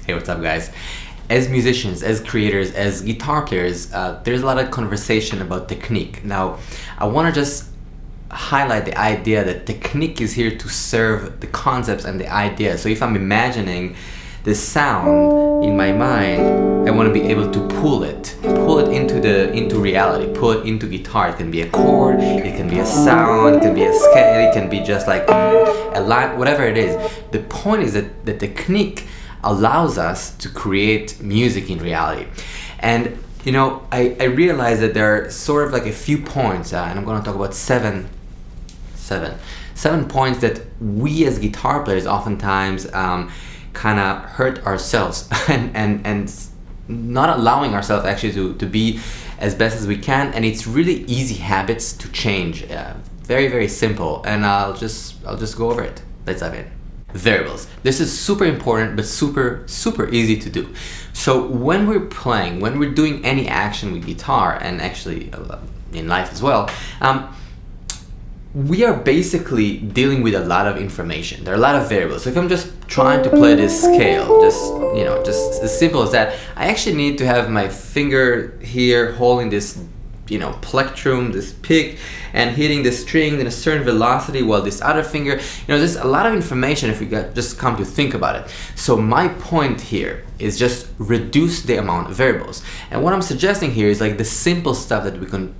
Hey, what's up, guys? As musicians, as creators, as guitar players, there's a lot of conversation about technique. Now, I want to just highlight the idea that technique is here to serve the concepts and the ideas. So if I'm imagining the sound in my mind, I want to be able to pull it into reality, pull it into guitar. It can be a chord, it can be a sound, it can be a scale, it can be just like a line, whatever it is. The point is that the technique allows us to create music in reality. And you know, I realize that there are sort of like a few points, and I'm going to talk about seven points that we as guitar players oftentimes kind of hurt ourselves and not allowing ourselves actually to be as best as we can. And it's really easy habits to change, very, very simple. And I'll just go over it. Let's dive in. Variables. This is super important, but super easy to do. So when we're playing, when we're doing any action with guitar, and actually in life as well, we are basically dealing with a lot of information. There are a lot of variables. So if I'm just trying to play this scale, just as simple as that, I actually need to have my finger here holding this plectrum, this pick, and hitting the string in a certain velocity, while this other finger, there's a lot of information if we just come to think about it. So my point here is just reduce the amount of variables. And what I'm suggesting here is like the simple stuff that we can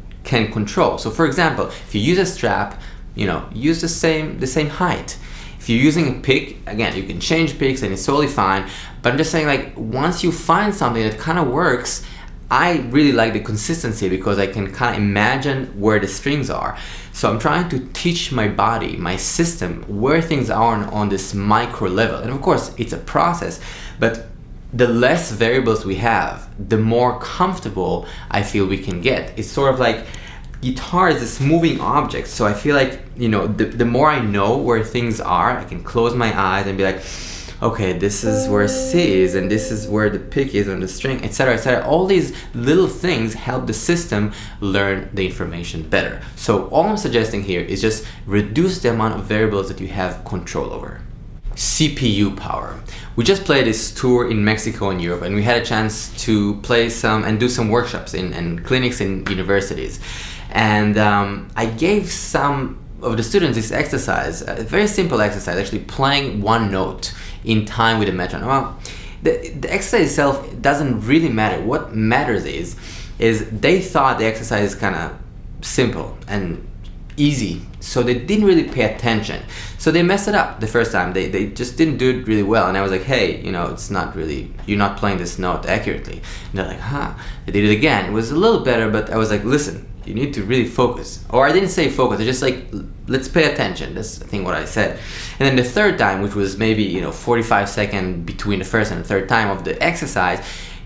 control. So for example, if you use a strap, use the same height. If you're using a pick, again, you can change picks and it's totally fine. But I'm just saying, like, once you find something that kind of works, I really like the consistency because I can kind of imagine where the strings are. So I'm trying to teach my body, my system, where things are on this micro level. And of course, it's a process, but the less variables we have, the more comfortable I feel we can get. It's sort of like guitar is this moving object. So I feel like, the more I know where things are, I can close my eyes and be like, okay, this is where C is, and this is where the pick is on the string, etc., etc. All these little things help the system learn the information better. So all I'm suggesting here is just reduce the amount of variables that you have control over. CPU power. We just played this tour in Mexico and Europe, and we had a chance to play some and do some workshops in clinics in universities. And I gave some of the students this exercise, a very simple exercise, actually playing one note in time with a metronome. Well, the exercise itself doesn't really matter. What matters is they thought the exercise is kind of simple and easy, so they didn't really pay attention. So they messed it up the first time. They just didn't do it really well. And I was like, hey, it's not really, you're not playing this note accurately. And they're like, They did it again. It was a little better, but I was like, listen, you need to really focus. Or I didn't say focus, I just like, let's pay attention. That's I think what I said. And then the third time, which was maybe 45 seconds between the first and the third time of the exercise,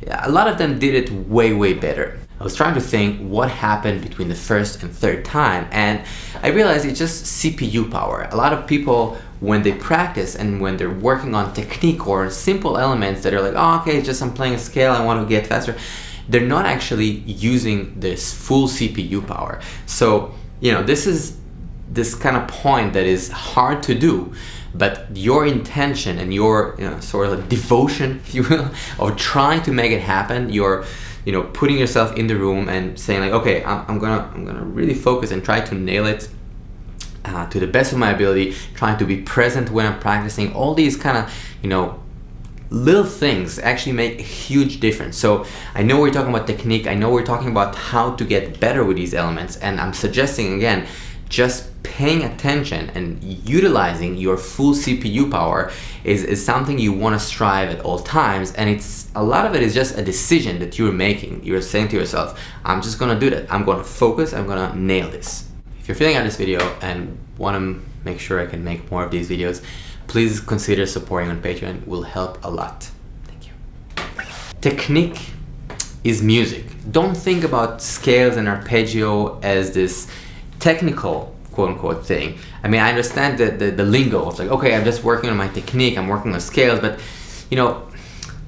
a lot of them did it way better. I was trying to think what happened between the first and third time, and I realized it's just CPU power. A lot of people, when they practice and when they're working on technique or simple elements that are like, okay, it's just I'm playing a scale, I want to get faster, they're not actually using this full CPU power. So, this is this kind of point that is hard to do, but your intention and your sort of devotion, if you will, of trying to make it happen, you're putting yourself in the room and saying like, okay, I'm gonna really focus and try to nail it to the best of my ability, trying to be present when I'm practicing. All these kind of little things actually make a huge difference. So I know we're talking about technique, I know we're talking about how to get better with these elements, and I'm suggesting again, just paying attention and utilizing your full CPU power is something you want to strive at all times. And it's a lot of it is just a decision that you're making. You're saying to yourself, I'm just gonna do that. I'm gonna focus, I'm gonna nail this. If you're feeling out this video and want to make sure I can make more of these videos, please consider supporting on Patreon. It will help a lot. Thank you. Technique is music. Don't think about scales and arpeggio as this technical quote-unquote thing. I mean, I understand the lingo of like, okay, I'm just working on my technique, I'm working on scales, but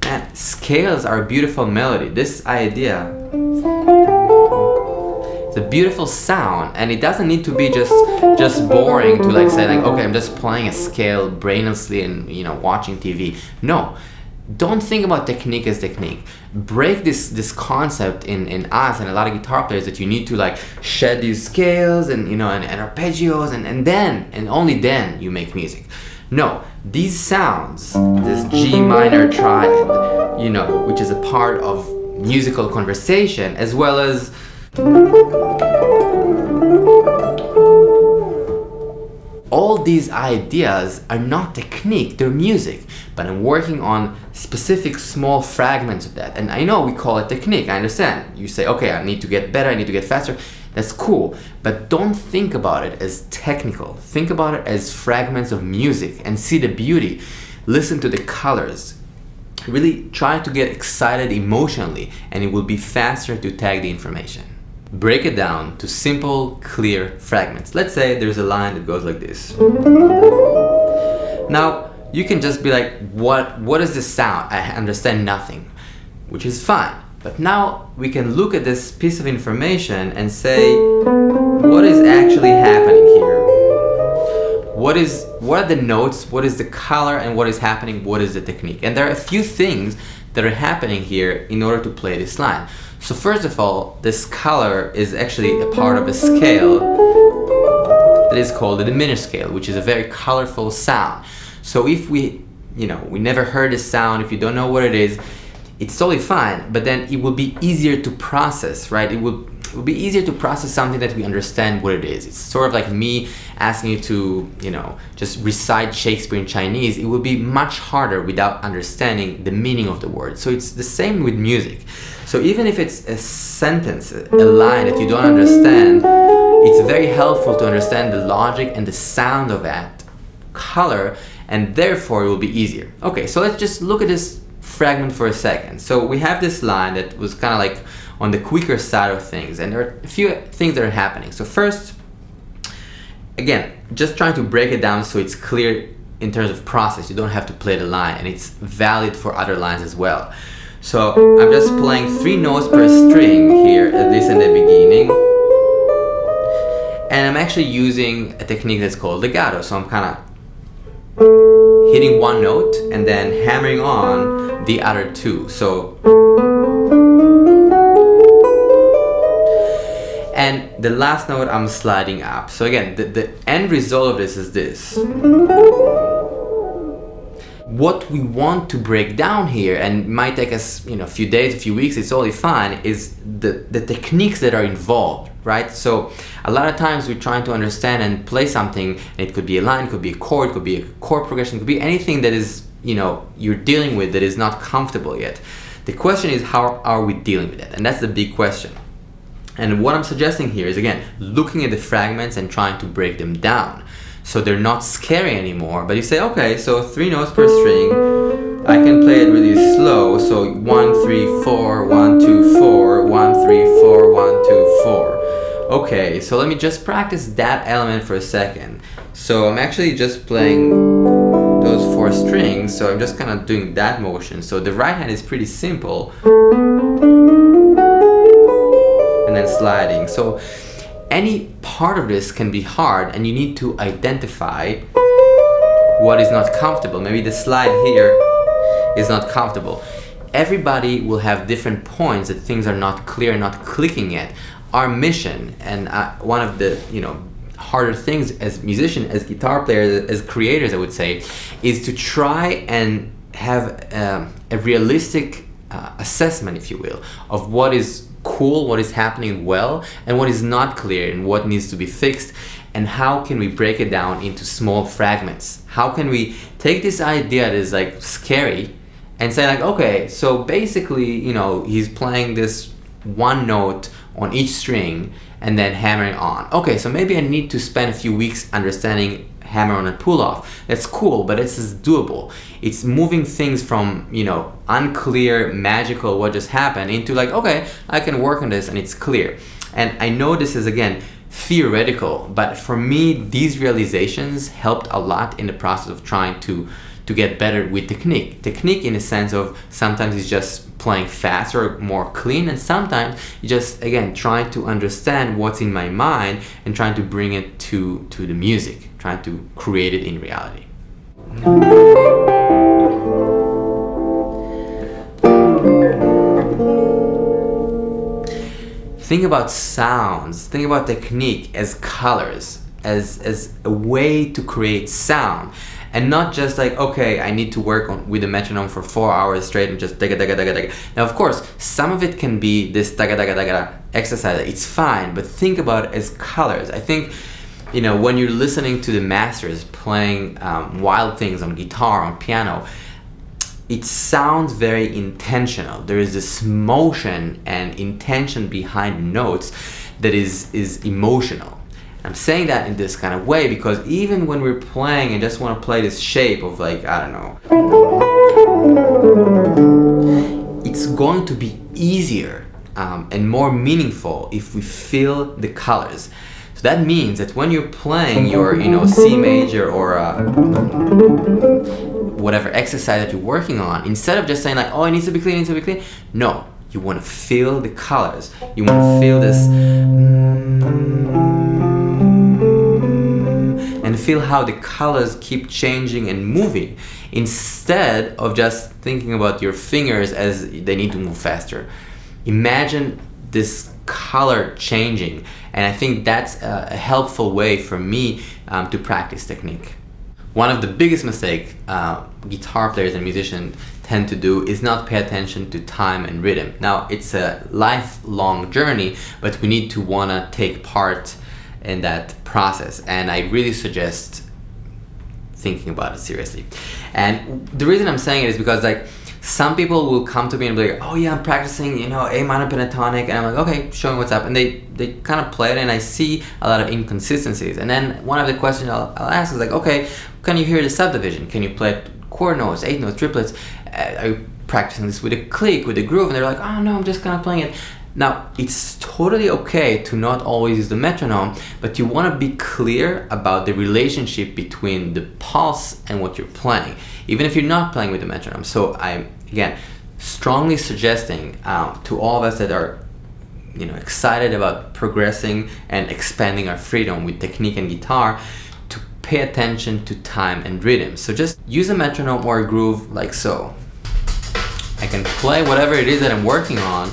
man, scales are a beautiful melody. This idea, it's a beautiful sound, and it doesn't need to be just boring to like say like, okay, I'm just playing a scale brainlessly and watching TV. No, don't think about technique as technique. Break this concept in us and a lot of guitar players that you need to like shed these scales and and arpeggios and then and only then you make music. No, these sounds, this G minor triad, which is a part of musical conversation, as well as all these ideas are not technique, they're music, but I'm working on specific small fragments of that. And I know we call it technique, I understand. You say, okay, I need to get better, I need to get faster. That's cool, but don't think about it as technical. Think about it as fragments of music and see the beauty. Listen to the colors. Really try to get excited emotionally, and it will be faster to tag the information. Break it down to simple, clear fragments. Let's say there's a line that goes like this. Now, you can just be like, what is this sound? I understand nothing, which is fine. But now we can look at this piece of information and say, what is actually happening here? What are the notes? What is the color? And what is happening? What is the technique? And there are a few things that are happening here in order to play this line. So first of all, this color is actually a part of a scale that is called the diminished scale, which is a very colorful sound. So if we never heard this sound, if you don't know what it is, it's totally fine, but then it will be easier to process, right? It will be easier to process something that we understand what it is. It's sort of like me asking you to, just recite Shakespeare in Chinese. It will be much harder without understanding the meaning of the word. So it's the same with music. So even if it's a sentence, a line that you don't understand, it's very helpful to understand the logic and the sound of that color, and therefore it will be easier. Okay, so let's just look at this fragment for a second. So we have this line that was kind of like on the quicker side of things, and there are a few things that are happening. So first, again, just trying to break it down so it's clear in terms of process. You don't have to play the line, and it's valid for other lines as well. So I'm just playing 3 notes per string here, at least in the beginning, and I'm actually using a technique that's called legato. So I'm kind of hitting one note and then hammering on the other 2. So, and the last note I'm sliding up. So again, the end result of this is this. What we want to break down here, and it might take us a few days, a few weeks, it's totally fine, is the techniques that are involved, right? So a lot of times we're trying to understand and play something, and it could be a line, it could be a chord, it could be a chord progression, it could be anything that is, you're dealing with that is not comfortable yet. The question is, how are we dealing with it? And that's the big question. And what I'm suggesting here is, again, looking at the fragments and trying to break them down so they're not scary anymore. But you say, okay, so 3 notes per string, I can play it really slow. So 1, 3, 4, 1, 2, 4, 1, 3, 4, 1, 2, 4. Okay, so let me just practice that element for a second. So I'm actually just playing those 4 strings, so I'm just kind of doing that motion. So the right hand is pretty simple, and then sliding. So any part of this can be hard, and you need to identify what is not comfortable. Maybe the slide here is not comfortable. Everybody will have different points that things are not clear, not clicking yet. Our mission, and one of the harder things as musicians, as guitar players, as creators, I would say, is to try and have a realistic assessment, if you will, of what is cool, what is happening well, and what is not clear, and what needs to be fixed, and how can we break it down into small fragments. How can we take this idea that is like scary and say like, okay, so basically, he's playing this one note on each string and then hammering on. Okay, so maybe I need to spend a few weeks understanding hammer on and pull off. That's cool, but this is doable. It's moving things from, unclear, magical, what just happened, into like, okay, I can work on this and it's clear. And I know this is, again, theoretical, but for me, these realizations helped a lot in the process of trying to get better with technique. Technique in the sense of sometimes it's just playing faster, more clean, and sometimes you just, again, trying to understand what's in my mind and trying to bring it to the music, trying to create it in reality. think about sounds, think about technique as colors, as a way to create sound, and not just like, okay, I need to work with a metronome for 4 hours straight and just daga daga daga daga. Now, of course, some of it can be this daga daga daga exercise. It's fine, but think about it as colors. I think, you know, when you're listening to the masters playing wild things on guitar, on piano, it sounds very intentional. There is this motion and intention behind the notes that is emotional. I'm saying that in this kind of way because even when we're playing and just want to play this shape of like, I don't know, it's going to be easier and more meaningful if we feel the colors. So that means that when you're playing your, you know, C major or whatever exercise that you're working on, instead of just saying like, oh, it needs to be clean, it needs to be clean. No, you want to feel the colors. You want to feel this and feel how the colors keep changing and moving instead of just thinking about your fingers as they need to move faster. Imagine this color changing, and I think that's a helpful way for me to practice technique. One of the biggest mistakes guitar players and musicians tend to do is not pay attention to time and rhythm. Now, it's a lifelong journey, but we need to want to take part in that process, and I really suggest thinking about it seriously. And the reason I'm saying it is because like some people will come to me and be like, oh yeah, I'm practicing, you know, A minor pentatonic, and I'm like, okay, show me what's up, and they kind of play it, and I see a lot of inconsistencies. And then one of the questions I'll ask is like, okay, can you hear the subdivision? Can you play chord notes, 8 notes, triplets? Are you practicing this with a click, with a groove? And they're like, oh no, I'm just kind of playing it. Now, it's totally okay to not always use the metronome, but you want to be clear about the relationship between the pulse and what you're playing, even if you're not playing with the metronome. So I'm, again, strongly suggesting to all of us that are, you know, excited about progressing and expanding our freedom with technique and guitar, to pay attention to time and rhythm. So just use a metronome or a groove like so. I can play whatever it is that I'm working on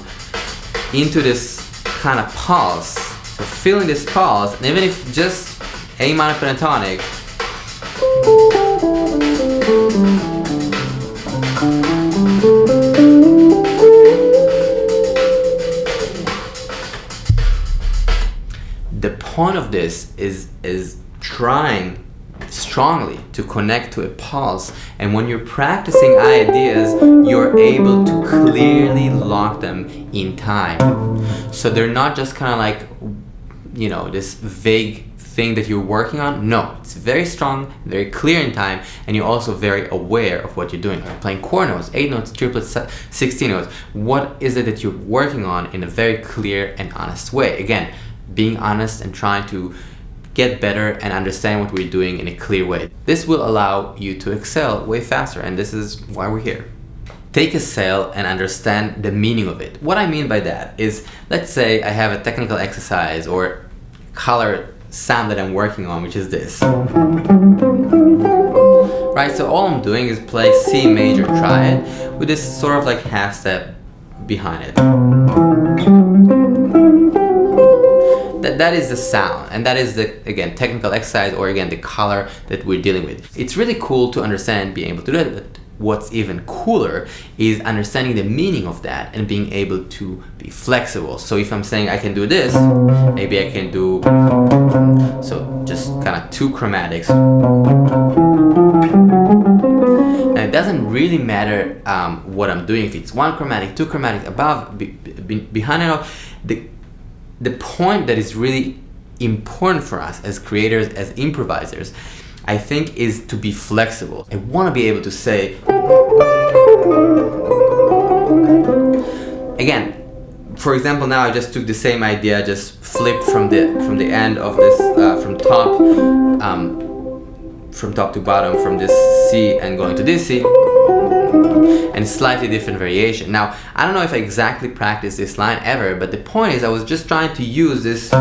into this kind of pulse. So feeling this pulse, and even if just A minor pentatonic, the point of this is trying strongly to connect to a pulse, and when you're practicing ideas, you're able to clearly lock them in time. So they're not just kind of like, you know, this vague thing that you're working on. No, it's very strong, very clear in time, and you're also very aware of what you're doing. You're playing chord notes, 8 notes, triplets, 16 notes. What is it that you're working on in a very clear and honest way? Again, being honest and trying to get better and understand what we're doing in a clear way. This will allow you to excel way faster, and this is why we're here. Take a scale and understand the meaning of it. What I mean by that is, let's say I have a technical exercise or color sound that I'm working on, which is this. Right, so all I'm doing is play C major triad with this sort of like half step behind it. That is the sound, and that is the, again, technical exercise, or again, the color that we're dealing with. It's really cool to understand and being able to do it, but what's even cooler is understanding the meaning of that and being able to be flexible. So if I'm saying I can do this, maybe I can do, so just kind of 2 chromatics. And it doesn't really matter what I'm doing, if it's 1 chromatic, 2 chromatic, above, behind it all. The point that is really important for us as creators, as improvisers, I think, is to be flexible. I want to be able to say, again, for example, now I just took the same idea, just flipped from the end of this, from top to bottom, from this C and going to this C. and slightly different variation. Now, I don't know if I exactly practiced this line ever, but the point is I was just trying to use this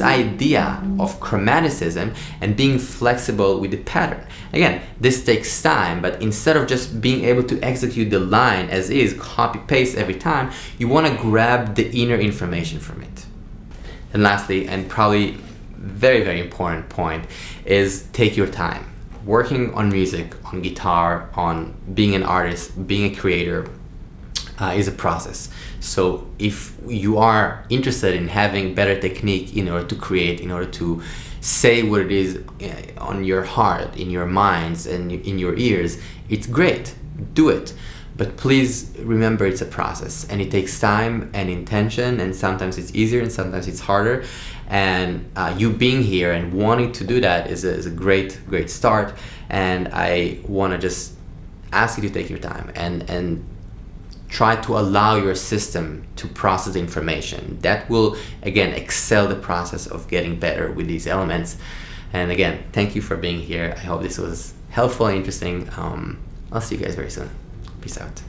idea of chromaticism and being flexible with the pattern. Again, this takes time, but instead of just being able to execute the line as is, copy paste every time, you want to grab the inner information from it. And lastly, and probably very, very important point, is take your time. Working on music, on guitar, on being an artist, being a creator is a process. So if you are interested in having better technique in order to create, in order to say what it is on your heart, in your minds, and in your ears, it's great. Do it. But please remember, it's a process, and it takes time and intention, and sometimes it's easier and sometimes it's harder. And you being here and wanting to do that is a great start. And I want to just ask you to take your time and try to allow your system to process the information. That will, again, excel the process of getting better with these elements. And again, thank you for being here. I hope this was helpful and interesting. I'll see you guys very soon. Peace out.